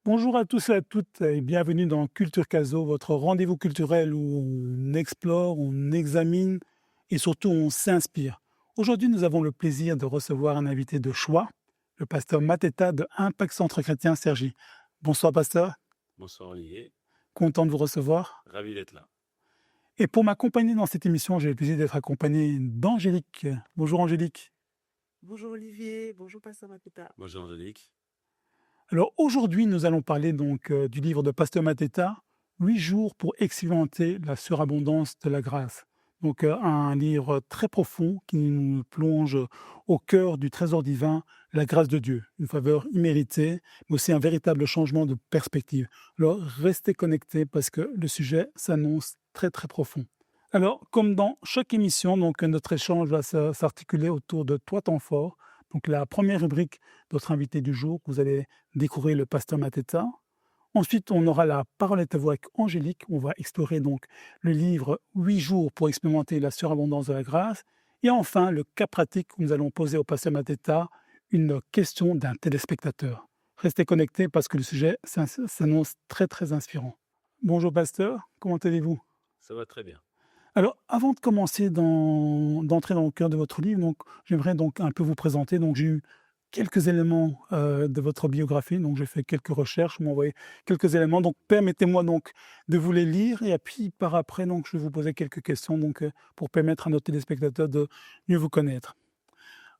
Bonjour à tous et à toutes et bienvenue dans Culture Caso, votre rendez-vous culturel où on explore, on examine et surtout on s'inspire. Aujourd'hui, nous avons le plaisir de recevoir un invité de choix, le pasteur Mateta de Impact Centre Chrétien Cergy. Bonsoir pasteur, Bonsoir Olivier, content de vous recevoir. ravi d'être là. Et pour m'accompagner dans cette émission, j'ai le plaisir d'être accompagné d'Angélique. Bonjour Angélique. Bonjour Olivier, bonjour Pasteur Mateta. Bonjour Angélique. Alors aujourd'hui, nous allons parler du livre de Pasteur Mateta, 8 jours pour expérimenter la surabondance de la grâce. Un livre très profond qui nous plonge au cœur du trésor divin, la grâce de Dieu, une faveur imméritée, mais aussi un véritable changement de perspective. Alors restez connectés parce que le sujet s'annonce très très profond. Alors, comme dans chaque émission, notre échange va s'articuler autour de 3 temps forts. Donc la première rubrique, notre invité du jour, vous allez découvrir le pasteur Mateta. Ensuite, on aura la parole est à vous avec Angélique. On va explorer donc le livre 8 jours pour expérimenter la surabondance de la grâce. Et enfin, le cas pratique où nous allons poser au pasteur Mateta une question d'un téléspectateur. Restez connectés parce que le sujet s'annonce très très inspirant. Bonjour pasteur, comment allez-vous? Ça va très bien. Alors, avant de commencer d'entrer dans le cœur de votre livre, j'aimerais un peu vous présenter. J'ai eu quelques éléments de votre biographie, j'ai fait quelques recherches, vous m'avez envoyé quelques éléments. Donc, permettez-moi de vous les lire et puis par après, je vais vous poser quelques questions pour permettre à nos téléspectateurs de mieux vous connaître.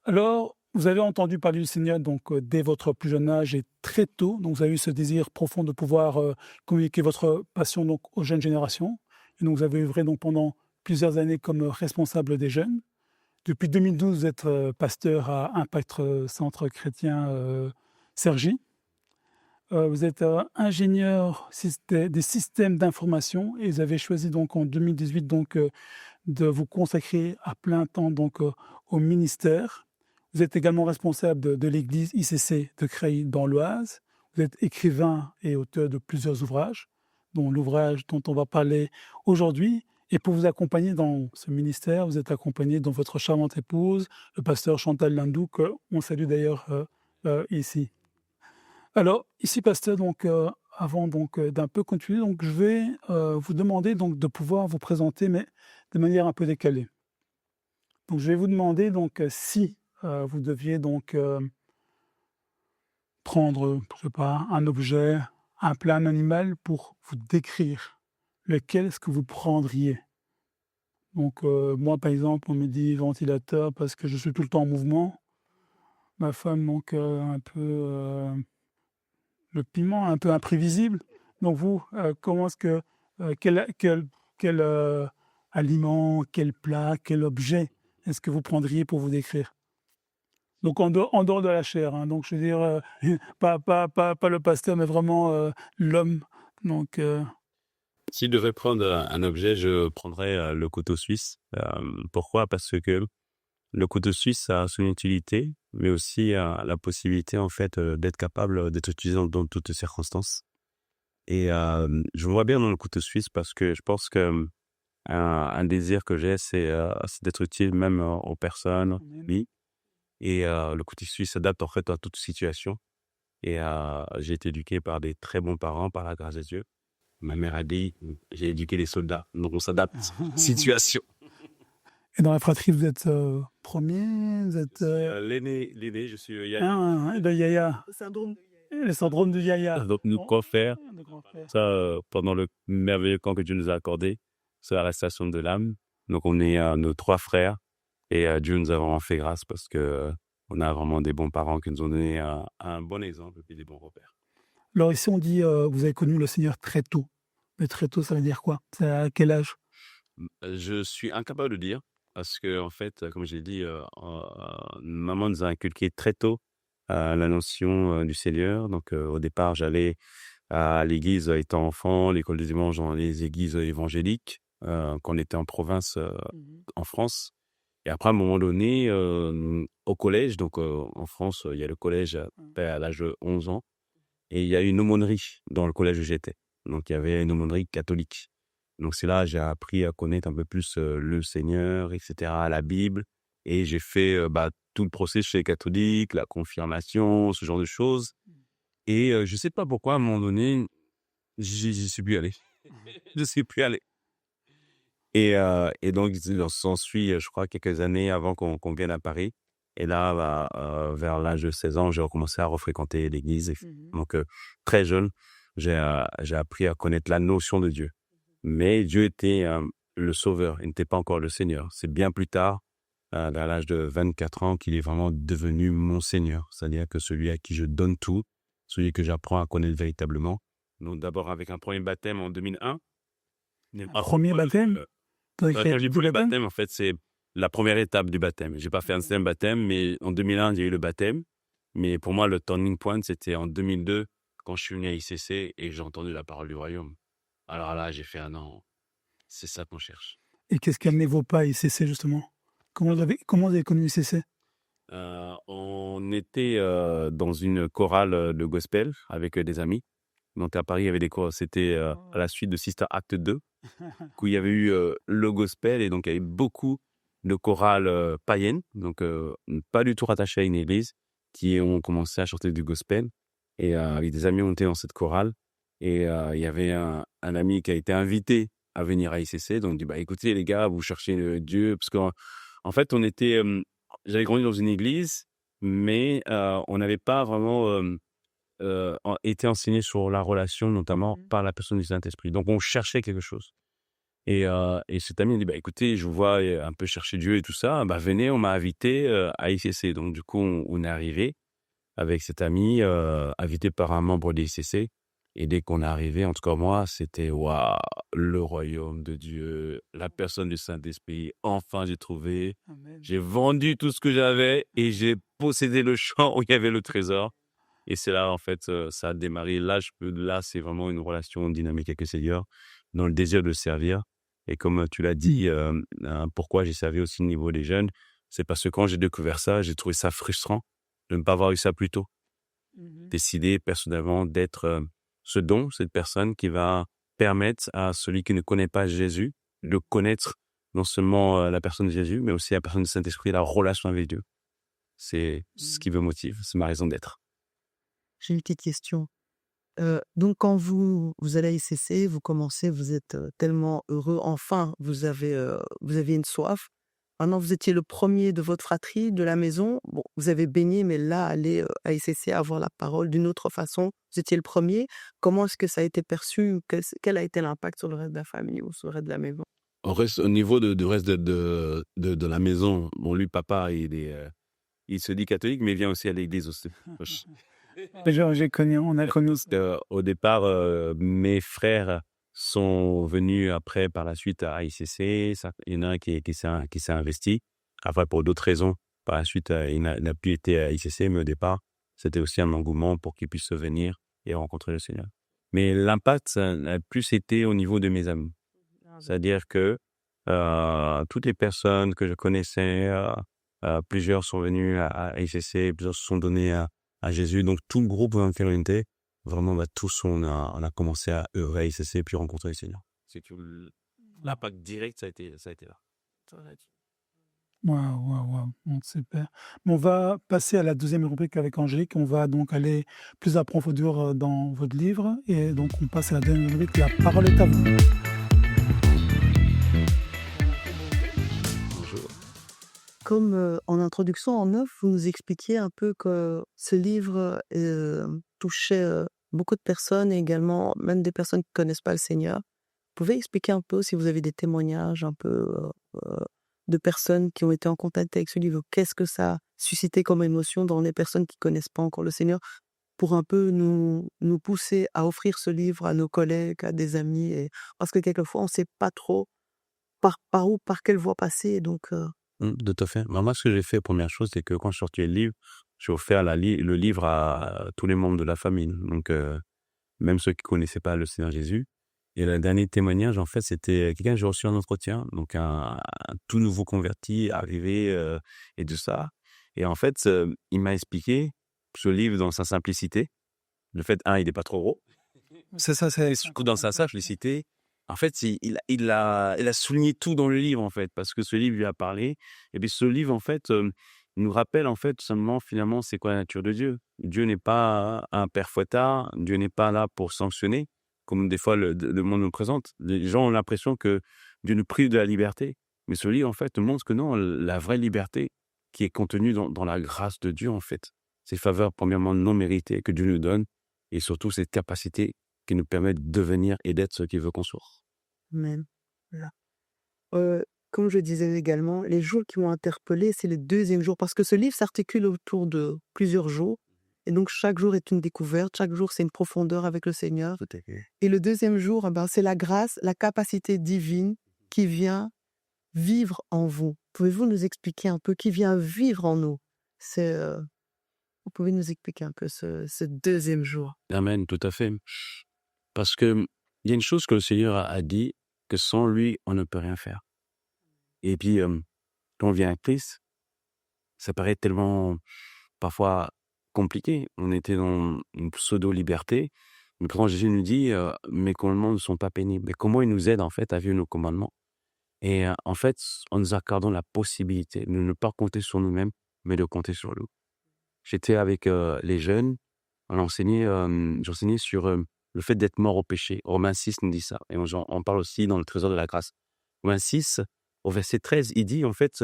Alors, vous avez entendu parler du Seigneur dès votre plus jeune âge et très tôt. Donc, vous avez eu ce désir profond de pouvoir communiquer votre passion aux jeunes générations. Et donc, vous avez œuvré pendant plusieurs années comme responsable des jeunes. Depuis 2012, vous êtes pasteur à Impact Centre Chrétien Cergy. Vous êtes ingénieur des systèmes d'information et vous avez choisi en 2018 de vous consacrer à plein temps au ministère. Vous êtes également responsable de l'église ICC de Creil dans l'Oise. Vous êtes écrivain et auteur de plusieurs ouvrages, dont l'ouvrage dont on va parler aujourd'hui. Et pour vous accompagner dans ce ministère, vous êtes accompagné de votre charmante épouse, le pasteur Chantal Landou, qu'on salue d'ailleurs ici. Alors, ici, pasteur, avant d'un peu continuer, je vais vous demander de pouvoir vous présenter, mais de manière un peu décalée. Donc, je vais vous demander si vous deviez prendre, je sais pas, un objet, un plat, un animal pour vous décrire, lequel est-ce que vous prendriez? Moi, par exemple, on me dit ventilateur parce que je suis tout le temps en mouvement. Ma femme, un peu le piment, un peu imprévisible. Donc vous, comment est-ce que quel aliment, quel plat, quel objet est-ce que vous prendriez pour vous décrire? Donc en dehors de la chair, hein, donc je veux dire, pas le pasteur, mais vraiment l'homme. Donc Si je devais prendre un objet, je prendrais le couteau suisse. Pourquoi? Parce que le couteau suisse a son utilité, mais aussi la possibilité en fait d'être capable d'être utilisé dans toutes circonstances. Et je me vois bien dans le couteau suisse parce que je pense que un désir que j'ai, c'est d'être utile même aux personnes, oui. Et le couteau suisse s'adapte en fait à toute situation. Et j'ai été éduqué par des très bons parents, par la grâce de Dieu. Ma mère a dit, j'ai éduqué des soldats, donc on s'adapte situation. Et dans la fratrie, vous êtes premier, vous êtes L'aîné, je suis Yaya. le yaya, Le syndrome de le syndrome du yaya. Donc nous confère Le grand frère. ça pendant le merveilleux camp que Dieu nous a accordé, c'est l'arrestation de l'âme. Donc on est nos 3 frères et Dieu nous a vraiment fait grâce parce que on a vraiment des bons parents qui nous ont donné un bon exemple et puis des bons repères. Alors ici, on dit, vous avez connu le Seigneur très tôt. Mais très tôt, ça veut dire quoi? C'est à quel âge? Je suis incapable de dire parce que en fait, comme je l'ai dit, maman nous a inculqué très tôt la notion du Seigneur. Donc au départ, j'allais à l'église étant enfant, l'école du dimanche dans les églises évangéliques quand on était en province en France. Et après, à un moment donné, au collège, donc en France, il y a le collège à l'âge de 11 ans et il y a une aumônerie dans le collège où j'étais. Donc il y avait une aumônerie catholique. Donc c'est là j'ai appris à connaître un peu plus le Seigneur, etc., la Bible. Et j'ai fait tout le processus chez les catholiques, la confirmation, ce genre de choses. Et je sais pas pourquoi, à un moment donné, j'y suis plus allé. Je suis plus allé. Et donc, s'ensuit, je crois, quelques années avant qu'on vienne à Paris. Et là, vers l'âge de 16 ans, j'ai recommencé à refréquenter l'église. Donc, très jeune, j'ai appris à connaître la notion de Dieu. Mais Dieu était le Sauveur, il n'était pas encore le Seigneur. C'est bien plus tard, vers l'âge de 24 ans, qu'il est vraiment devenu mon Seigneur. C'est-à-dire que celui à qui je donne tout, celui que j'apprends à connaître véritablement. Donc, d'abord avec un premier baptême en 2001. Un premier baptême? Quand je dis premier baptême, en fait, c'est la première étape du baptême. J'ai pas fait un deuxième baptême, mais en 2001, j'ai eu le baptême. Mais pour moi, le turning point, c'était en 2002, quand je suis venu à ICC et j'ai entendu la parole du royaume. Alors là, j'ai fait un an. C'est ça qu'on cherche. Et qu'est-ce qui a amené vos pas à ICC, justement? Comment vous avez connu ICC? On était dans une chorale de gospel avec des amis. Donc à Paris, il y avait des chorales. C'était à la suite de Sister Act 2, où il y avait eu le gospel. Et donc, il y avait beaucoup de chorales païennes, donc pas du tout rattachées à une église, qui ont commencé à chanter du gospel. Et avec des amis, on était dans cette chorale. Et il y avait un ami qui a été invité à venir à ICC. Donc, il dit, bah, écoutez, les gars, vous cherchez Dieu. Parce qu'en fait, j'avais grandi dans une église, mais on n'avait pas vraiment été enseigné sur la relation, notamment par la personne du Saint-Esprit. Donc, on cherchait quelque chose. Et cet ami a dit, bah, écoutez, je vous vois un peu chercher Dieu et tout ça. Bah, venez, on m'a invité à ICC. Donc, du coup, on est arrivé avec cet ami, invité par un membre de l'ICC. Et dès qu'on est arrivé, en tout cas moi, c'était waouh, le royaume de Dieu, la personne du Saint-Esprit. Enfin, j'ai trouvé. Amen. J'ai vendu tout ce que j'avais et j'ai possédé le champ où il y avait le trésor. Et c'est là, en fait, ça a démarré. Là, c'est vraiment une relation dynamique avec le Seigneur, dans le désir de servir. Et comme tu l'as dit, pourquoi j'ai servi aussi au niveau des jeunes, c'est parce que quand j'ai découvert ça, j'ai trouvé ça frustrant de ne pas avoir eu ça plus tôt. Décider personnellement d'être ce don, cette personne qui va permettre à celui qui ne connaît pas Jésus de connaître non seulement la personne de Jésus, mais aussi la personne du Saint-Esprit, la relation avec Dieu. C'est ce qui me motive, c'est ma raison d'être. J'ai une petite question. Donc quand vous allez à ICC, vous commencez, vous êtes, tellement heureux, enfin vous aviez une soif. Maintenant vous étiez le premier de votre fratrie, de la maison. Bon, vous avez baigné, mais là, aller, à ICC, avoir la parole d'une autre façon, vous étiez le premier. Comment est-ce que ça a été perçu? Quel a été l'impact sur le reste de la famille ou sur le reste de la maison? Au niveau du reste de la maison, bon, lui, papa, il se dit catholique, mais il vient aussi à l'église aussi. Déjà, on a connu aussi. Au départ, mes frères sont venus après, par la suite, à ICC. Il y en a un qui s'est investi. Après, pour d'autres raisons, par la suite, il n'a plus été à ICC, mais au départ, c'était aussi un engouement pour qu'il puisse venir et rencontrer le Seigneur. Mais l'impact, ça a plus été au niveau de mes amis. C'est-à-dire que toutes les personnes que je connaissais, plusieurs sont venus à ICC, plusieurs se sont donnés à Jésus. Donc, tout le groupe Infériorité, vraiment, tous, on a commencé à œuvrer à ICC puis rencontrer le Seigneur. C'est que l'impact direct, ça a été là. Waouh, bon, super. On va passer à la deuxième rubrique avec Angélique. On va donc aller plus approfondir dans votre livre. Et donc, on passe à la deuxième rubrique. La parole est à vous. Bonjour. Comme, en introduction, en off, vous nous expliquiez un peu que ce livre, touchait, beaucoup de personnes et également même des personnes qui connaissent pas le Seigneur. Vous pouvez expliquer un peu si vous avez des témoignages un peu, de personnes qui ont été en contact avec ce livre? Qu'est-ce que ça a suscité comme émotion dans les personnes qui connaissent pas encore le Seigneur? Pour un peu nous pousser à offrir ce livre à nos collègues, à des amis et parce que quelquefois on sait pas trop par quelle voie passer donc Tout à fait. Moi, ce que j'ai fait, première chose, c'est que quand je sortais le livre, j'ai offert le livre à tous les membres de la famille. Donc, même ceux qui connaissaient pas le Seigneur Jésus. Et le dernier témoignage, en fait, c'était quelqu'un que j'ai reçu en entretien, donc un tout nouveau converti arrivé et tout ça. Et en fait, il m'a expliqué ce livre dans sa simplicité. Le fait, il n'est pas trop gros. C'est ça, c'est Et surtout dans sa simplicité, en fait, il a souligné tout dans le livre, en fait, parce que ce livre lui a parlé. Et puis ce livre, en fait, nous rappelle en fait tout simplement finalement c'est quoi la nature de Dieu. Dieu n'est pas un père fouettard, Dieu n'est pas là pour sanctionner, comme des fois le monde nous présente. Les gens ont l'impression que Dieu nous prive de la liberté, mais ce livre en fait nous montre que non, la vraie liberté qui est contenue dans la grâce de Dieu en fait. Ces faveurs premièrement non méritées que Dieu nous donne, et surtout cette capacité qui nous permet de devenir et d'être ce qu'il veut qu'on soit. Amen. Voilà. Comme je disais également, les jours qui m'ont interpellée, c'est le deuxième jour, parce que ce livre s'articule autour de plusieurs jours, et donc chaque jour est une découverte, chaque jour c'est une profondeur avec le Seigneur. Tout à fait. Et le deuxième jour, c'est la grâce, la capacité divine qui vient vivre en vous. Pouvez-vous nous expliquer un peu qui vient vivre en nous? Vous pouvez nous expliquer un peu ce deuxième jour? Amen, tout à fait. Parce que il y a une chose que le Seigneur a dit, que sans lui, on ne peut rien faire. Et puis, quand on vient à Christ, ça paraît tellement parfois compliqué. On était dans une pseudo-liberté. Mais quand Jésus nous dit, mes commandements ne sont pas pénibles. Mais comment il nous aide en fait à vivre nos commandements? Et en fait, en nous accordant la possibilité de ne pas compter sur nous-mêmes, mais de compter sur lui. J'étais avec les jeunes, j'enseignais sur le fait d'être mort au péché. Romains 6 nous dit ça. Et on parle aussi dans le trésor de la grâce. Romains 6, au verset 13, il dit en fait,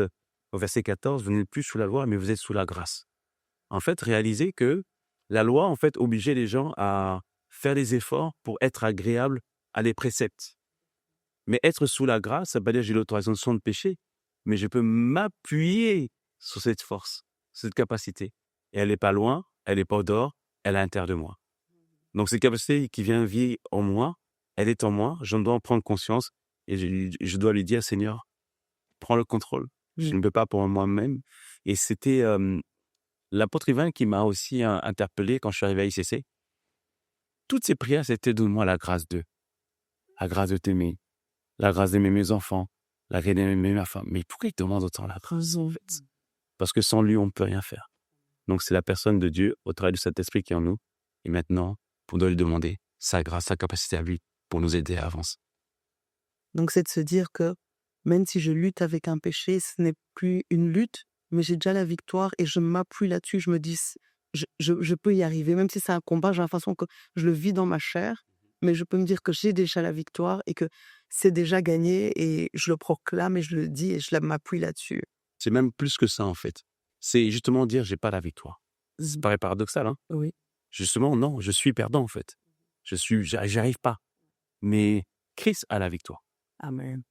au verset 14, vous n'êtes plus sous la loi, mais vous êtes sous la grâce. En fait, réalisez que la loi, en fait, obligeait les gens à faire des efforts pour être agréables à des préceptes. Mais être sous la grâce, ça ne veut pas dire que j'ai l'autorisation de pécher, mais je peux m'appuyer sur cette force, cette capacité. Et elle n'est pas loin, elle n'est pas dehors, elle est à l'intérieur de moi. Donc cette capacité qui vient vivre en moi, elle est en moi, je dois en prendre conscience et je dois lui dire, Seigneur, prends le contrôle. Je ne peux pas pour moi-même. Et c'était l'apôtre Yvain qui m'a aussi interpellé quand je suis arrivé à ICC. Toutes ces prières, c'était donne-moi la grâce de t'aimer, la grâce d'aimer mes enfants, la grâce d'aimer ma femme. Mais pourquoi il demande autant la grâce en fait? Parce que sans lui, on ne peut rien faire. Donc c'est la personne de Dieu, au travers de cet esprit qui est en nous. Et maintenant, on doit lui demander sa grâce, sa capacité à lui pour nous aider à avancer. Donc c'est de se dire que même si je lutte avec un péché, ce n'est plus une lutte, mais j'ai déjà la victoire et je m'appuie là-dessus. Je me dis, je peux y arriver. Même si c'est un combat, j'ai l'impression que je le vis dans ma chair, mais je peux me dire que j'ai déjà la victoire et que c'est déjà gagné et je le proclame et je le dis et je m'appuie là-dessus. C'est même plus que ça en fait. C'est justement dire j'ai pas la victoire. Ça paraît paradoxal, hein? Oui. Justement, non, je suis perdant en fait. J'arrive pas. Mais Christ a la victoire. Amen.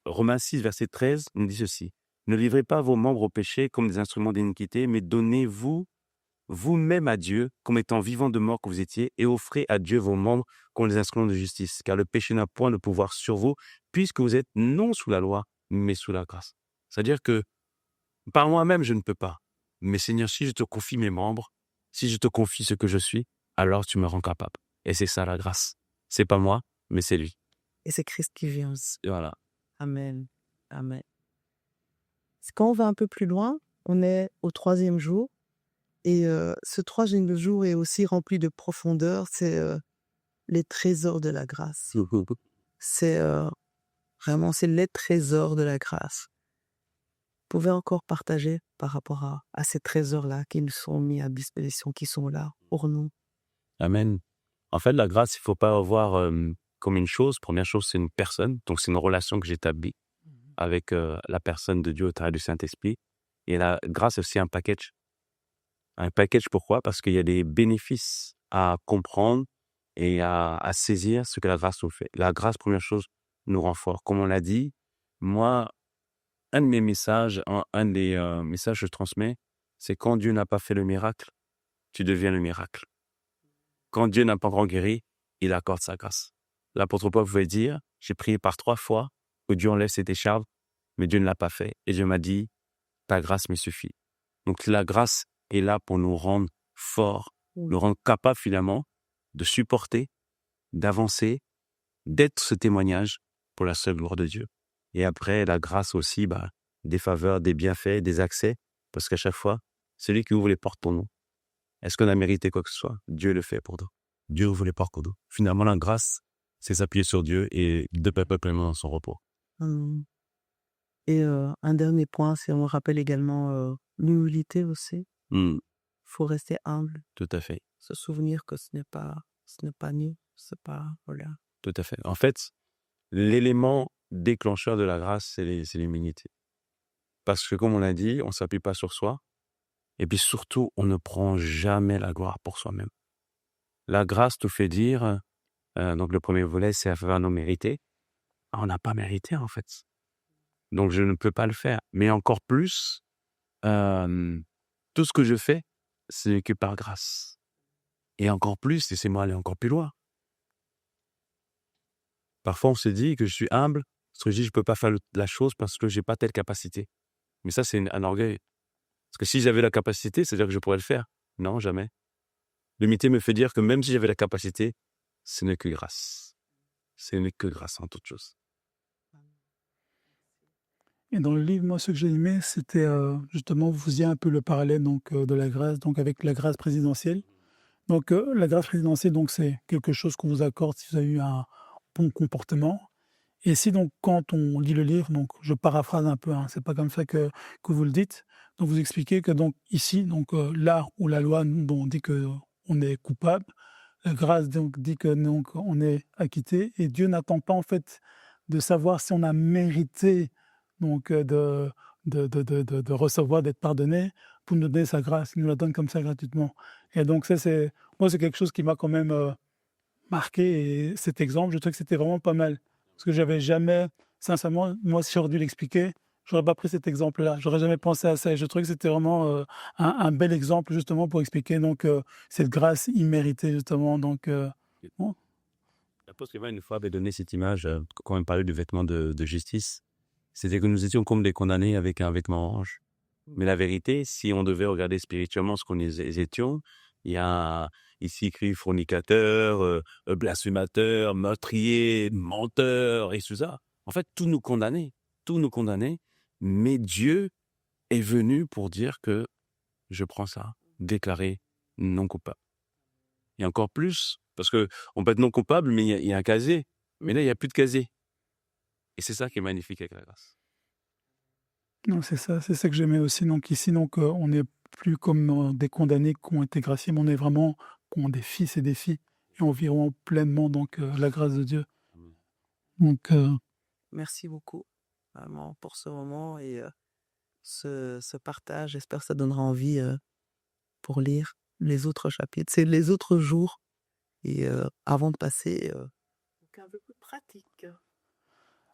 Romains 6, verset 13, nous dit ceci. Ne livrez pas vos membres au péché comme des instruments d'iniquité, mais donnez-vous vous-même à Dieu comme étant vivants de mort que vous étiez et offrez à Dieu vos membres comme des instruments de justice. Car le péché n'a point de pouvoir sur vous puisque vous êtes non sous la loi, mais sous la grâce. C'est-à-dire que par moi-même, je ne peux pas. Mais Seigneur, si je te confie mes membres, si je te confie ce que je suis, alors tu me rends capable. Et c'est ça la grâce. C'est pas moi, mais c'est lui. Et c'est Christ qui vient. Et voilà. Amen. Amen. Quand on va un peu plus loin, on est au 3e jour. Et ce 3e jour est aussi rempli de profondeur. C'est les trésors de la grâce. C'est vraiment, c'est les trésors de la grâce. Vous pouvez encore partager par rapport à ces trésors-là qui nous sont mis à disposition, qui sont là pour nous. Amen. En fait, la grâce, il ne faut pas voir comme une chose. Première chose, c'est une personne. Donc, c'est une relation que j'établis avec la personne de Dieu au travers du Saint-Esprit. Et la grâce, c'est aussi un package. Un package, pourquoi? Parce qu'il y a des bénéfices à comprendre et à saisir ce que la grâce nous fait. La grâce, première chose, nous rend fort. Comme on l'a dit, moi, un de mes messages, un des messages que je transmets, c'est quand Dieu n'a pas fait le miracle, tu deviens le miracle. Quand Dieu n'a pas encore guéri, il accorde sa grâce. L'apôtre Paul pouvait dire, j'ai prié par 3 fois que Dieu enlève cette écharpe, mais Dieu ne l'a pas fait. Et Dieu m'a dit, ta grâce me suffit. Donc la grâce est là pour nous rendre forts, nous rendre capables finalement de supporter, d'avancer, d'être ce témoignage pour la seule gloire de Dieu. Et après, la grâce aussi, des faveurs, des bienfaits, des accès, parce qu'à chaque fois, c'est lui qui ouvre les portes pour nous. Est-ce qu'on a mérité quoi que ce soit? Dieu le fait pour nous. Dieu ouvre les portes pour nous. Finalement, la grâce, c'est s'appuyer sur Dieu et de peuple pleinement dans son repos. Et un dernier point, c'est on rappelle également l'humilité aussi. Mmh, Faut rester humble, tout à fait, se souvenir que ce n'est pas nous, c'est pas, voilà. tout à fait. En fait, l'élément déclencheur de la grâce, c'est l'humilité. Parce que comme on l'a dit, on s'appuie pas sur soi et puis surtout, on ne prend jamais la gloire pour soi-même. La grâce te fait dire, donc le premier volet, c'est à faveur non mérité. Ah, on n'a pas mérité, en fait. Donc je ne peux pas le faire. Mais encore plus, tout ce que je fais, c'est que par grâce. Et encore plus, laissez-moi aller encore plus loin. Parfois, on se dit que je suis humble, parce que je dis je peux pas faire la chose parce que j'ai pas telle capacité. Mais ça, c'est un orgueil. Parce que si j'avais la capacité, c'est-à-dire que je pourrais le faire. Non, jamais. L'humilité me fait dire que même si j'avais la capacité, ce n'est que grâce. Ce n'est que grâce en toute chose. Et dans le livre, moi, ce que j'ai aimé, c'était justement, vous faisiez un peu le parallèle donc, de la grâce, donc avec la grâce présidentielle. Donc, la grâce présidentielle, donc, c'est quelque chose qu'on vous accorde si vous avez eu un bon comportement. Et si donc, quand on lit le livre, donc, je paraphrase un peu, hein, c'est pas comme ça que vous le dites. Donc, vous expliquez que donc ici, donc, là où la loi bon, dit que on est coupable, la grâce donc dit que donc on est acquitté et Dieu n'attend pas en fait de savoir si on a mérité donc de recevoir, d'être pardonné pour nous donner sa grâce. Il nous la donne comme ça gratuitement. Et donc ça c'est moi c'est quelque chose qui m'a quand même marqué et cet exemple je trouve que c'était vraiment pas mal parce que j'avais jamais sincèrement moi si j'aurais dû l'expliquer j'aurais pas pris cet exemple-là. J'aurais jamais pensé à ça et je trouvais que c'était vraiment un bel exemple justement pour expliquer donc cette grâce imméritée justement donc bon. L'apôtre Ivan, une fois, avait donné cette image, quand il parlait du vêtement de justice. C'était que nous étions comme des condamnés avec un vêtement orange. Mais la vérité, si on devait regarder spirituellement ce qu'on étions, il y a ici écrit fornicateur, blasphémateur, meurtrier, menteur et tout ça. En fait, tout nous condamnait, mais Dieu est venu pour dire que je prends ça, déclaré non coupable. Et encore plus, parce que on peut être non coupable, mais il y a un casier. Mais là, il n'y a plus de casier. Et c'est ça qui est magnifique avec la grâce. Non, c'est ça que j'aimais aussi donc ici donc on n'est plus comme des condamnés qui ont été graciés mais on est vraiment comme des fils et des filles et on vit vraiment pleinement donc la grâce de Dieu donc Merci beaucoup, vraiment, pour ce moment et ce partage. J'espère que ça donnera envie pour lire les autres chapitres. C'est les autres jours. Et avant de passer, Donc un peu plus pratique.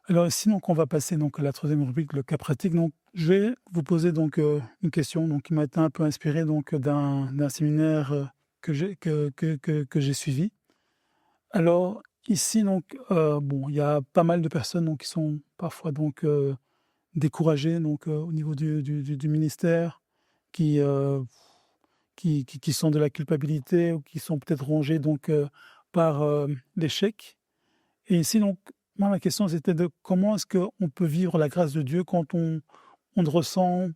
alors ici donc on va passer donc à la troisième rubrique, le cas pratique. Donc je vais vous poser donc une question donc qui m'a été un peu inspirée donc d'un séminaire que j'ai suivi. Alors ici donc bon il y a pas mal de personnes donc qui sont parfois donc découragées donc au niveau du ministère qui, qui sont de la culpabilité ou qui sont peut-être rongées donc par l'échec. Et ici, donc, moi, ma question, c'était de comment est-ce qu'on peut vivre la grâce de Dieu quand on ne ressent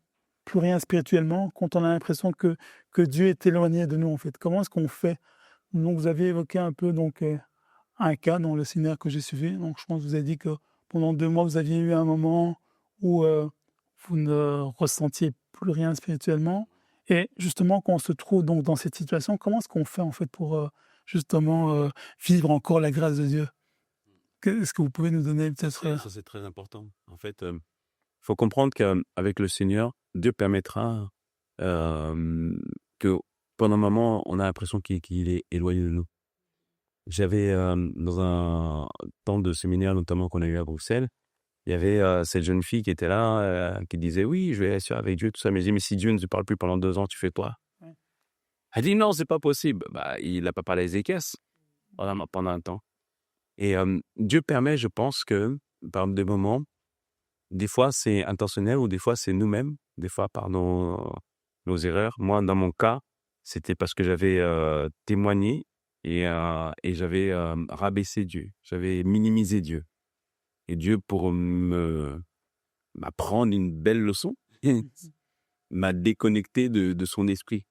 plus rien spirituellement, quand on a l'impression que Dieu est éloigné de nous, en fait. Comment est-ce qu'on fait? Donc, vous aviez évoqué un peu donc, un cas dans le séminaire que j'ai suivi. Donc, je pense que vous avez dit que pendant 2 mois, vous aviez eu un moment où vous ne ressentiez plus rien spirituellement. Et justement, quand on se trouve donc dans cette situation, comment est-ce qu'on fait, en fait, pour justement vivre encore la grâce de Dieu? Est-ce que vous pouvez nous donner peut-être Ça, c'est très important. En fait, il faut comprendre qu'avec le Seigneur, Dieu permettra que pendant un moment, on a l'impression qu'il est éloigné de nous. J'avais, dans un temps de séminaire, notamment qu'on a eu à Bruxelles, il y avait cette jeune fille qui était là, qui disait: «Oui, je vais être avec Dieu», tout ça. Mais je dis: «Mais si Dieu ne te parle plus pendant 2 ans, tu fais quoi?» Ouais. Elle dit: «Non, c'est pas possible». Bah, il n'a pas parlé à Ézéchias pendant un temps. Et Dieu permet, je pense que, par des moments, des fois c'est intentionnel ou des fois c'est nous-mêmes, des fois par nos erreurs. Moi, dans mon cas, c'était parce que j'avais témoigné et j'avais rabaissé Dieu, j'avais minimisé Dieu. Et Dieu, pour m'apprendre une belle leçon, m'a déconnecté de son esprit.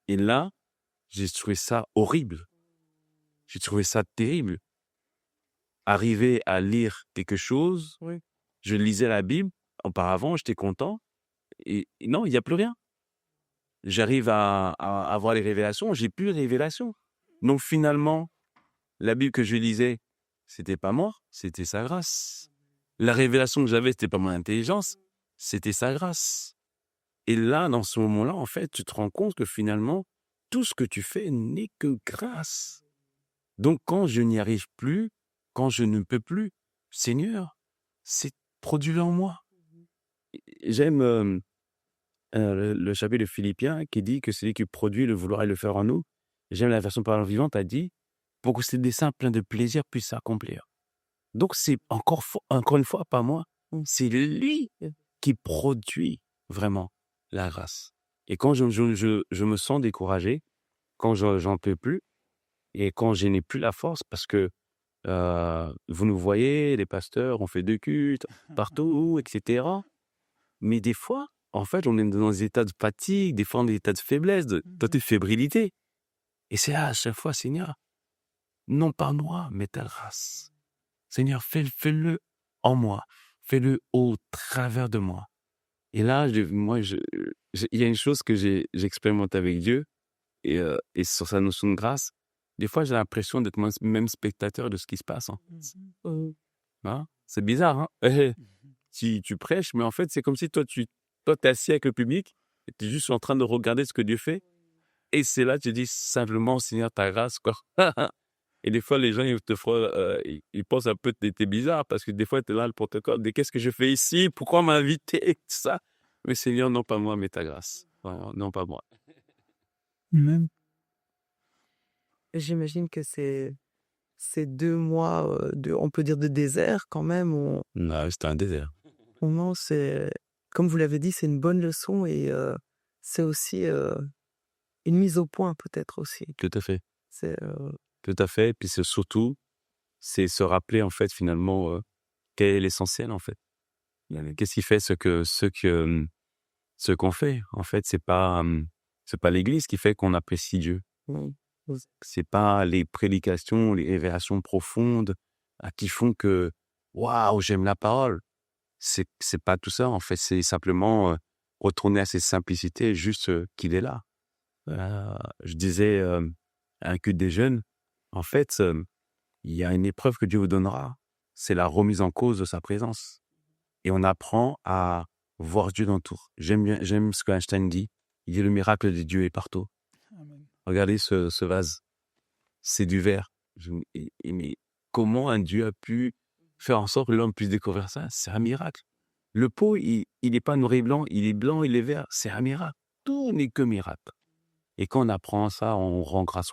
Et là, j'ai trouvé ça horrible. J'ai trouvé ça terrible. Arriver à lire quelque chose, Oui. je lisais la Bible, auparavant, j'étais content, Et non, il n'y a plus rien. J'arrive à avoir les révélations, j'ai plus de révélations. Donc finalement, la Bible que je lisais, c'était pas moi, c'était sa grâce. La révélation que j'avais, c'était pas mon intelligence, c'était sa grâce. Et là, dans ce moment-là, en fait, tu te rends compte que finalement, tout ce que tu fais n'est que grâce. Donc quand je n'y arrive plus, quand je ne peux plus, Seigneur, c'est produit en moi. J'aime le chapitre de Philippiens qui dit que celui qui produit le vouloir et le faire en nous. J'aime la version parole vivante, a dit, pour que ces desseins pleins de plaisir puissent s'accomplir. Donc c'est encore une fois, pas moi, Mmh. c'est lui qui produit vraiment la grâce. Et quand je me sens découragé, quand j'en peux plus, et quand je n'ai plus la force, parce que vous nous voyez, les pasteurs, on fait 2 cultes partout, etc. Mais des fois, en fait, on est dans des états de fatigue, des fois dans des états de faiblesse, de fébrilité. Et c'est là, à chaque fois, Seigneur, non pas moi, mais ta grâce. Seigneur, fais-le en moi, fais-le au travers de moi. Et là, il y a une chose que j'expérimente avec Dieu, et sur sa notion de grâce. Des fois, j'ai l'impression d'être même spectateur de ce qui se passe. Hein. Hein? C'est bizarre, hein? Tu prêches, mais en fait, c'est comme si toi, t'es assis avec le public, et tu es juste en train de regarder ce que Dieu fait. Et c'est là que tu dis simplement, Seigneur, ta grâce, quoi. Et des fois, les gens, ils pensent un peu que t'es bizarre, parce que des fois, tu es là, le protocole, mais qu'est-ce que je fais ici? Pourquoi on m'a invité? Tout ça. Mais Seigneur, non pas moi, mais ta grâce. Vraiment, non pas moi. Amen. J'imagine que ces 2 mois, on peut dire de désert quand même, Non, c'était un désert. vraiment comme vous l'avez dit, c'est une bonne leçon et c'est aussi, une mise au point peut-être aussi. Tout à fait. C'est, Tout à fait. Puis c'est surtout, c'est se rappeler, en fait, finalement, quel est l'essentiel, en fait. Qu'est-ce qui fait ce qu'on fait? En fait, c'est pas l'Église qui fait qu'on apprécie Dieu. mmh, C'est pas les prédications, les révélations profondes qui font que waouh, j'aime la parole. C'est pas tout ça, en fait. C'est simplement retourner à cette simplicité, juste qu'il est là. Je disais à un culte des jeunes, en fait, il y a une épreuve que Dieu vous donnera. C'est la remise en cause de sa présence. Et on apprend à voir Dieu dans tout. J'aime ce qu'Einstein dit. Il dit le miracle de Dieu est partout. Amen. Regardez ce vase. C'est du verre. Mais comment un Dieu a pu faire en sorte que l'homme puisse découvrir ça? C'est un miracle. Le pot, il n'est pas noir et blanc, il est vert. C'est un miracle. Tout n'est que miracle. Et quand on apprend ça, on rend grâce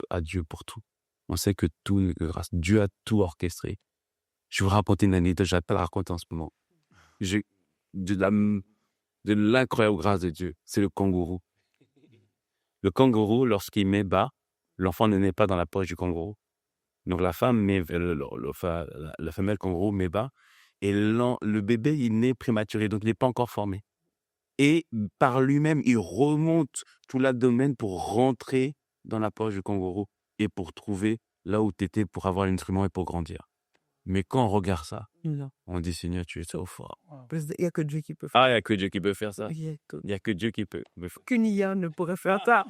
à Dieu pour tout. On sait que tout n'est que grâce. Dieu a tout orchestré. Je vais vous raconter une anecdote, je vais pas la raconter en ce moment. De l'incroyable grâce de Dieu, c'est le kangourou. Le kangourou, lorsqu'il met bas, l'enfant ne naît pas dans la poche du kangourou. Donc la femelle kangourou met bas, et le bébé, il naît prématuré, donc il n'est pas encore formé. Et par lui-même, il remonte tout l'abdomen pour rentrer dans la poche du kangourou et pour trouver là où tu étais pour avoir l'instrument et pour grandir. Mais quand on regarde ça, non. on dit, Seigneur, tu es trop fort. Il n'y a que Dieu qui peut faire. Ah, il n'y a que Dieu qui peut faire ça. Il Il n'y a que Dieu qui peut. Aucune IA ne pourrait faire ça.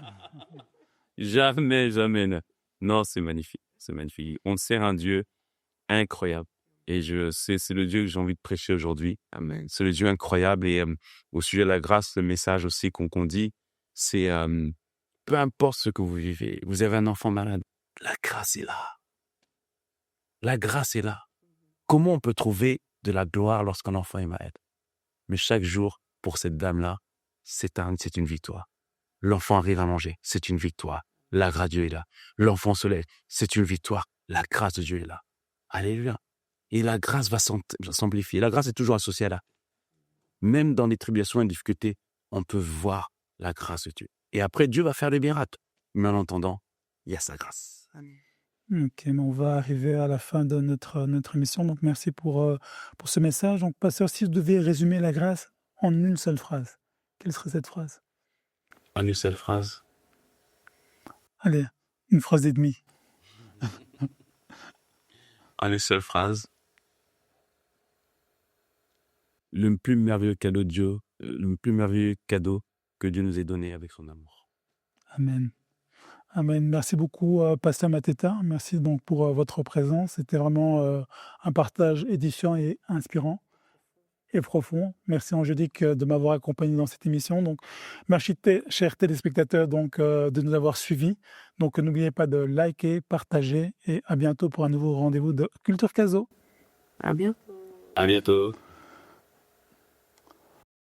Jamais, jamais. Non, c'est magnifique. C'est magnifique. On sert un Dieu incroyable. Et c'est le Dieu que j'ai envie de prêcher aujourd'hui. Amen. C'est le Dieu incroyable. Et au sujet de la grâce, le message aussi qu'on dit, c'est peu importe ce que vous vivez, vous avez un enfant malade, la grâce est là. La grâce est là. Comment on peut trouver de la gloire lorsqu'un enfant est malade? Mais chaque jour, pour cette dame-là, c'est une victoire. L'enfant arrive à manger, c'est une victoire. La grâce de Dieu est là. L'enfant se lève, c'est une victoire. La grâce de Dieu est là. Alléluia. Et la grâce va s'amplifier. La grâce est toujours associée à là. Même dans les tribulations et les difficultés, on peut voir la grâce de Dieu. Et après, Dieu va faire des miracles. Mais en attendant, il y a sa grâce. Amen. Ok, mais on va arriver à la fin de notre émission. Donc, merci pour ce message. Donc, pasteur, si vous deviez résumer la grâce en une seule phrase, quelle serait cette phrase? En une seule phrase. Allez, une phrase et demie. En une seule phrase. Le plus merveilleux cadeau de Dieu le plus merveilleux cadeau que Dieu nous ait donné avec son amour. Amen. Amen. Merci beaucoup, Pasteur Mateta. Merci donc pour votre présence. C'était vraiment un partage édifiant et inspirant et profond. Merci Angélique de m'avoir accompagné dans cette émission. Donc, merci chers téléspectateurs donc, de nous avoir suivis. Donc, n'oubliez pas de liker, partager et à bientôt pour un nouveau rendez-vous de Culture Caso. À bientôt. À bientôt.